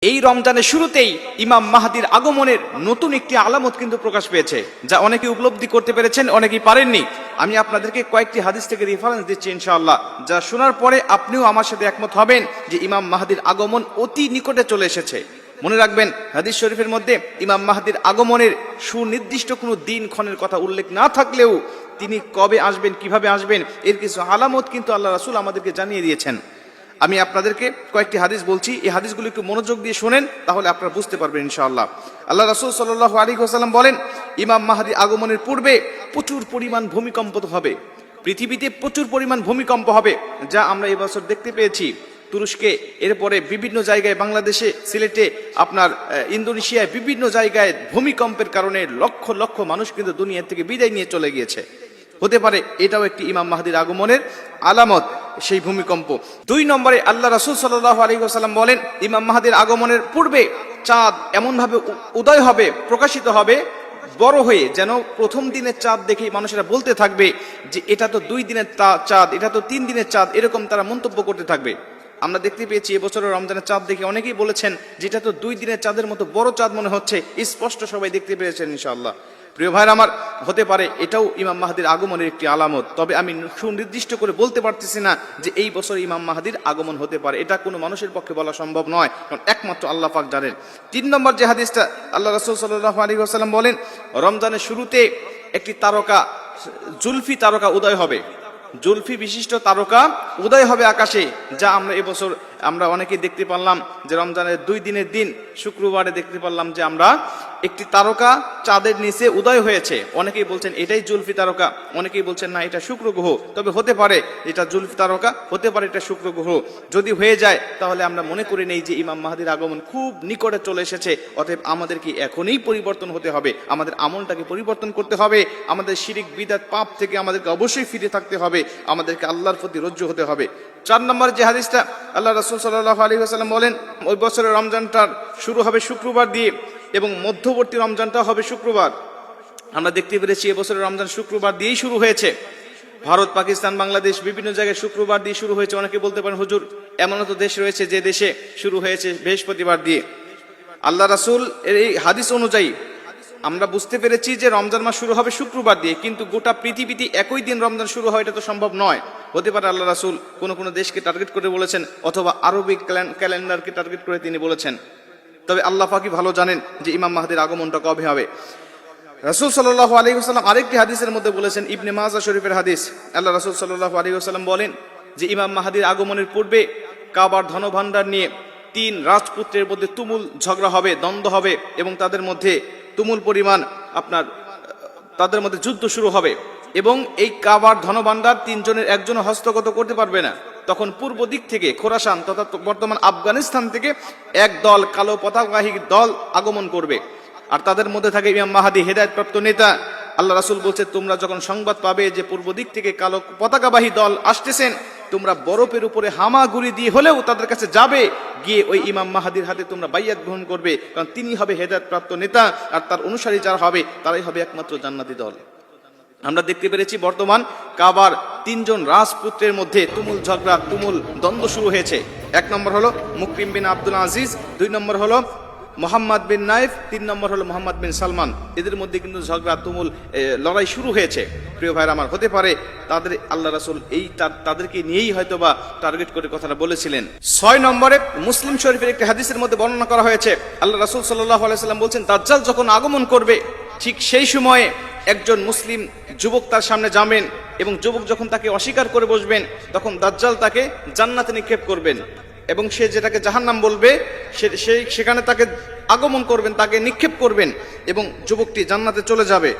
এই রমজানের শুরুতেই ইমাম মাহদির আগমনের নতুন একটি আলামত কিন্তু প্রকাশ পেয়েছে, যা অনেকে উপলব্ধি করতে পেরেছেন, অনেকেই পারেননি। আমি আপনাদেরকে কয়েকটি হাদিস থেকে রেফারেন্স দিচ্ছি ইনশাআল্লাহ, যা শোনার পরে আপনিও আমার সাথে একমত হবেন যে ইমাম মাহদির আগমন অতি নিকটে চলে এসেছে। মনে রাখবেন, হাদিস শরীফের মধ্যে ইমাম মাহদির আগমনের সুনির্দিষ্ট কোনো দিন ক্ষণের কথা উল্লেখ না থাকলেও তিনি কবে আসবেন, কিভাবে আসবেন, এর কিছু আলামত কিন্তু আল্লাহ রাসূল আমাদেরকে জানিয়ে দিয়েছেন। আমি আপনাদেরকে কয়েকটি হাদিস বলছি, এই হাদিসগুলো একটু মনোযোগ দিয়ে শোনেন, তাহলে আপনারা বুঝতে পারবেন ইনশাআল্লাহ। আল্লাহ রাসূল সাল্লাল্লাহু আলাইহি ওয়াসাল্লাম বলেন, ইমাম মাহদী আগমনের পূর্বে প্রচুর পরিমাণ ভূমিকম্প হবে, পৃথিবীতে প্রচুর পরিমাণ ভূমিকম্প হবে, যা আমরা এবছর দেখতে পেয়েছি তুরস্কে, এরপরে বিভিন্ন জায়গায়, বাংলাদেশে, সিলেটে, আপনার ইন্দোনেশিয়ায়, বিভিন্ন জায়গায় ভূমিকম্পের কারণে লক্ষ লক্ষ মানুষ কিন্তু দুনিয়া থেকে বিদায় নিয়ে চলে গিয়েছে। হতে পারে এটাও একটি ইমাম মাহদীর আগমনের আলামত, সেই ভূমিকম্প। 2 নম্বরে আল্লাহ রাসূল সাল্লাল্লাহু আলাইহি ওয়াসাল্লাম বলেন, ইমাম মাহদীর আগমনের পূর্বে চাঁদ এমনভাবে উদয় হবে, প্রকাশিত হবে বড় হয়ে, যেন প্রথম দিনের চাঁদ দেখেই মানুষেরা বলতে থাকবে যে এটা তো 2 দিনের চাঁদ, এটা তো 3 দিনের চাঁদ, এরকম তারা মন্তব্য করতে থাকবে। আমরা দেখতে পেয়েছি এবছরের রমজানের চাঁদ দেখে অনেকেই বলেছেন যে এটা তো 2 দিনের চাঁদের মতো বড় চাঁদ মনে হচ্ছে, স্পষ্ট সবাই দেখতে পেয়েছেন ইনশাআল্লাহ। প্রিয় ভাইরা আমার, হতে পারে এটাও ইমাম মাহদীর আগমনের একটি আলামত, তবে আমি সুনির্দিষ্ট করে বলতে পারতেছি না যে এই বছর ইমাম মাহদীর আগমন হতে পারে, এটা কোনো মানুষের পক্ষে বলা সম্ভব নয়, কারণ একমাত্র আল্লাহ পাক জানেন। 3 নম্বর যে হাদিসটা, আল্লাহ রাসূল সাল্লাল্লাহু আলাইহি ওয়াসাল্লাম বলেন, রমজানের শুরুতে একটি তারকা, জুলফি তারকা উদয় হবে, জুলফি বিশিষ্ট তারকা উদয় হবে আকাশে, যা আমরা এবছর আমরা অনেকেই দেখতে পারলাম যে রমজানের 2 দিনের দিন শুক্রবারে দেখতে পারলাম যে আমরা একটি তারকা চাঁদের নিচে উদয় হয়েছে। অনেকেই বলছেন এটাই জুলফি তারকা, অনেকেই বলছেন না এটা শুক্র গ্রহ, তবে হতে পারে এটা জুলফি তারকা, হতে পারে এটা শুক্র গ্রহ। যদি হয়ে যায় তাহলে আমরা মনে করে নেই যে ইমাম মাহদীর আগমন খুব নিকটে চলে এসেছে। অতএব আমাদেরকে এখনই পরিবর্তন হতে হবে, আমাদের আমলটাকে পরিবর্তন করতে হবে, আমাদের শিরিক বিদআত পাপ থেকে আমাদেরকে অবশ্যই ফিরে থাকতে হবে, আমাদেরকে আল্লাহর প্রতি রজ্জু হতে হবে। 4 নম্বর যে হাদিসটা, আল্লাহ রাসূল সাল্লাল্লাহু আলাইহি ওয়াসাল্লাম বলেন, ওই বছরের রমজানটার শুরু হবে শুক্রবার দিয়ে এবং মধ্যবর্তী রমজানটা হবে শুক্রবার। আমরা দেখতে পেরেছি এবছরের রমজান শুক্রবার দিয়েই শুরু হয়েছে। ভারত, পাকিস্তান, বাংলাদেশ বিভিন্ন জায়গায় শুক্রবার দিয়ে শুরু হয়েছে। অনেকে বলতে পারেন হুজুর এমনও তো দেশ রয়েছে যে দেশে শুরু হয়েছে বৃহস্পতিবার দিয়ে। আল্লাহ রাসূল এর এই হাদিস অনুযায়ী আমরা বুঝতে পেরেছি যে রমজান মাস শুরু হবে শুক্রবার দিয়ে, কিন্তু গোটা পৃথিবীতে একই দিন রমজান শুরু হয় এটা তো সম্ভব নয়। হতে পারে আল্লাহ রাসূল কোনো দেশকে টার্গেট করে বলেছেন, অথবা আরবি ক্যালেন্ডারকে টার্গেট করে তিনি বলেছেন। তবে আল্লাহ পাকই ভালো জানেন যে ইমাম মাহদীর আগমনটা কবে হবে। রাসূল সাল্লাল্লাহু আলাইহি ওয়াসাল্লাম আরেকটি হাদিসের মধ্যে বলেছেন, ইবনে মাজাহ শরীফের হাদিস, আল্লাহ রাসূল সাল্লাল্লাহু আলাইহি ওয়াসাল্লাম বলেন যে ইমাম মাহদীর আগমনের পূর্বে কাবার ধনভাণ্ডার নিয়ে 3 রাজপুত্রের মধ্যে তুমুল ঝগড়া হবে, দ্বন্দ্ব হবে, এবং তাদের মধ্যে তুমুল পরিমাণ তাদের মধ্যে যুদ্ধ শুরু হবে, এবং এই কাবার ধনভাণ্ডার 3 জনের একজনও হস্তগত করতে পারবে না। তখন পূর্ব দিক থেকে খোরাসান তথা বর্তমান আফগানিস্তান থেকে এক দল কালো পতাকাবাহী দল আগমন করবে, আর তাদের মধ্যে থাকে ইমাম মাহদী, হেদায়েতপ্রাপ্ত নেতা। আল্লাহ রাসূল বলছে, তোমরা যখন সংবাদ পাবে যে পূর্ব দিক থেকে কালো পতাকাবাহী দল আসতেছেন, তোমরা বরফের উপরে হামাগুড়ি দিয়ে হলেও তাদের কাছে যাবে, গিয়ে ওই ইমাম মাহদীর হাতে তোমরা বাইয়াত গ্রহণ করবে, কারণ তিনি হবে হেদায়েতপ্রাপ্ত নেতা, আর তার অনুসারী যারা হবে তারাই হবে একমাত্র জান্নাতি দল। আমরা দেখতে পেরেছি বর্তমান কাবার 3 জন রাজপুত্রের মধ্যে তুমুল ঝগড়া, তুমুল দ্বন্দ্ব শুরু হয়েছে। 1 নম্বর হলো মুকরিম বিন আব্দুল আজিজ, 2 নম্বর হলো মোহাম্মদ বিন নাইফ, 3 নম্বর হলো মোহাম্মদ বিন সালমান। এদের মধ্যে কিন্তু ঝগড়া, তুমুল লড়াই শুরু হয়েছে। প্রিয় ভাইরা আমার, হতে পারে তাদের আল্লাহ রাসূল তাদেরকে নিয়েই হয়তো বা টার্গেট করে কথাটা বলেছিলেন। 6 নম্বরে মুসলিম শরীফের একটি হাদিসের মধ্যে বর্ণনা করা হয়েছে, আল্লাহ রাসূল সাল্লাল্লাহু আলাইহি ওয়াসাল্লাম বলছেন, দাজ্জাল যখন আগমন করবে ঠিক সেই সময়ে একজন মুসলিম যুবক তার সামনে যাবেন, এবং যুবক যখন তাকে অস্বীকার করে বসবেন, তখন দাজ্জাল তাকে জান্নাতে নিক্ষেপ করবেন, এবং সে যেটাকে জাহান্নাম বলবে সেখানে তাকে আগমন করবেন, তাকে নিক্ষেপ করবেন, এবং যুবকটি জান্নাতে চলে যাবে।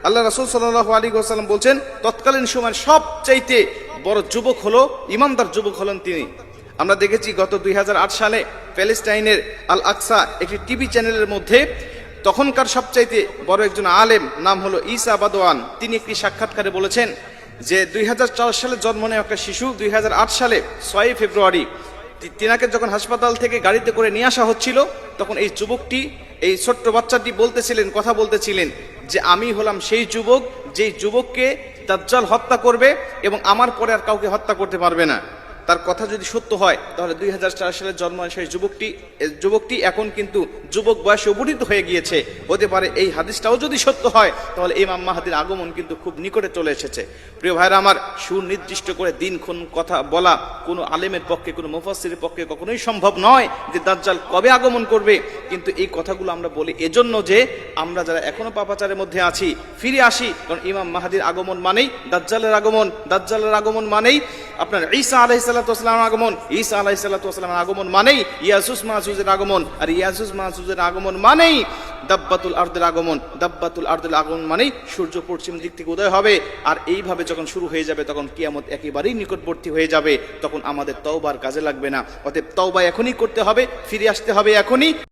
আল্লাহ রাসূল সাল্লাল্লাহু আলাইহি ওয়াসাল্লাম বলছেন, তৎকালীন সময়ের সবচাইতে বড় যুবক হলো, ইমানদার যুবক হলেন তিনি। আমরা দেখেছি গত 2008 সালে প্যালেস্টাইনের আল আকসা একটি টিভি চ্যানেলের মধ্যে তখনকার সবচাইতে বড় একজন আলেম, নাম হলো ঈসা বাদওয়ান, তিনি একটি সাক্ষাৎকারে বলেছেন যে 2004 সালে জন্ম নেওয়া একটা শিশু 2008 সালে 6 ফেব্রুয়ারি তিনাকে যখন হাসপাতাল থেকে গাড়িতে করে নিয়ে আসা হচ্ছিল, তখন এই যুবকটি, এই ছোট্ট বাচ্চাটি কথা বলতেছিলেন যে আমি হলাম সেই যুবক যেই যুবককে দাজ্জাল হত্যা করবে এবং আমার পরে আর কাউকে হত্যা করতে পারবে না। তার কথা যদি সত্য হয় তাহলে 2004 সালে জন্ম সেই যুবকটি এখন কিন্তু যুবক বয়সে উপনীত হয়ে গিয়েছে। হতে পারে এই হাদিসটাও যদি সত্য হয় তাহলে ইমাম মাহদির আগমন কিন্তু খুব নিকটে চলে এসেছে। প্রিয় ভাইরা আমার, সুনির্দিষ্ট করে দিনক্ষণ কথা বলা কোনো আলেমের পক্ষে, কোনো মুফাসসিরের পক্ষে কখনোই সম্ভব নয় যে দাজ্জাল কবে আগমন করবে। কিন্তু এই কথাগুলো আমরা বলি এজন্য যে আমরা যারা এখনো পাপাচারের মধ্যে আছি ফিরে আসি। কারণ ইমাম মাহদির আগমন মানেই দাজ্জালের আগমন, দাজ্জালের আগমন মানেই আপনার ঈসা আলাইহিস সালাতু ওয়াস সালামের আগমন, ঈসা আলাইহিস সালাতু ওয়াস সালামের আগমন মানেই ইয়াজুজ মাজুজের আগমন, আর ইয়াজুজ মাজুজের আগমন মানেই দাব্বাতুল আরদের আগমন, দাব্বাতুল আরদের আগমন মানেই সূর্য পশ্চিম দিক থেকে উদয় হবে। আর এইভাবে যখন শুরু হয়ে যাবে তখন কিয়ামত একেবারেই নিকটবর্তী হয়ে যাবে, তখন আমাদের তওবার কাজে লাগবে না। অতএব তওবা এখনই করতে হবে, ফিরে আসতে হবে এখনই।